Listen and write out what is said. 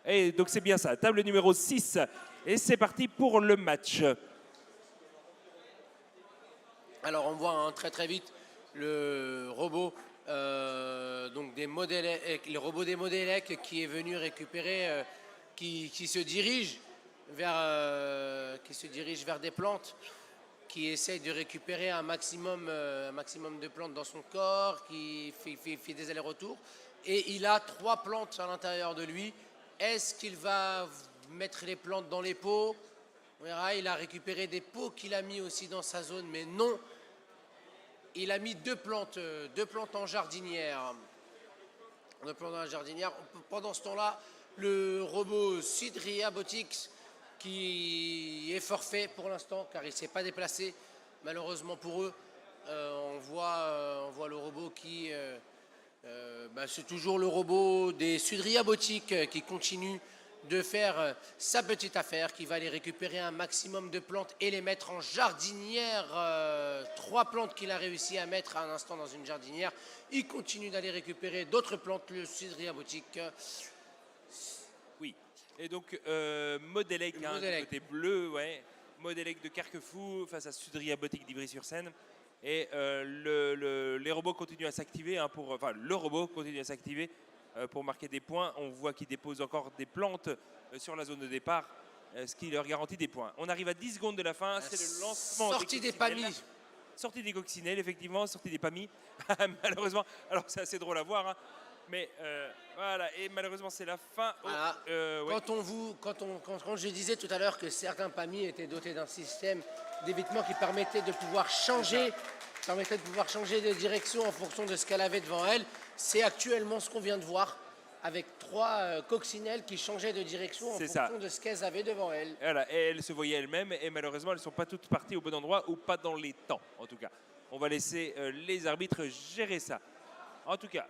Et donc c'est bien ça, table numéro 6. Et c'est parti pour le match. Alors on voit hein, très vite le robot donc les robots des Modélec qui est venu récupérer, qui se dirige vers des plantes, qui essaye de récupérer un maximum de plantes dans son corps, qui fait des allers-retours. Et il a 3 plantes à l'intérieur de lui. Est-ce qu'il va mettre les plantes dans les pots? On verra, il a récupéré des pots qu'il a mis aussi dans sa zone, mais non. Il a mis deux plantes en jardinière. Pendant ce temps-là, le robot Sudria Botix, qui est forfait pour l'instant, car il ne s'est pas déplacé, malheureusement pour eux. On voit le robot qui... c'est toujours le robot des Sudria Botix qui continue de faire sa petite affaire, qui va aller récupérer un maximum de plantes et les mettre en jardinière. 3 plantes qu'il a réussi à mettre à un instant dans une jardinière. Il continue d'aller récupérer d'autres plantes, le Sudria Botix. Oui, et donc Modélec, hein, du côté bleu, ouais. Modélec de Carquefou face à Sudria Botix d'Ivry-sur-Seine. Et les robots continuent à s'activer, hein, le robot continue à s'activer pour marquer des points. On voit qu'il dépose encore des plantes sur la zone de départ, ce qui leur garantit des points. On arrive à 10 secondes de la fin, c'est le lancement des PAMI. Sortie des coccinelles, effectivement, sortie des PAMI. Malheureusement, alors c'est assez drôle à voir, hein, mais voilà, et malheureusement c'est la fin. Voilà. Ouais. Quand je disais tout à l'heure que certains PAMI étaient dotés d'un système d'évitement qui permettait de pouvoir changer de direction en fonction de ce qu'elle avait devant elle, c'est actuellement ce qu'on vient de voir, avec 3 coccinelles qui changeaient de direction en fonction de ce qu'elles avaient devant elles. Voilà, et elles se voyaient elles-mêmes, et malheureusement elles ne sont pas toutes parties au bon endroit, ou pas dans les temps en tout cas. On va laisser les arbitres gérer ça. En tout cas,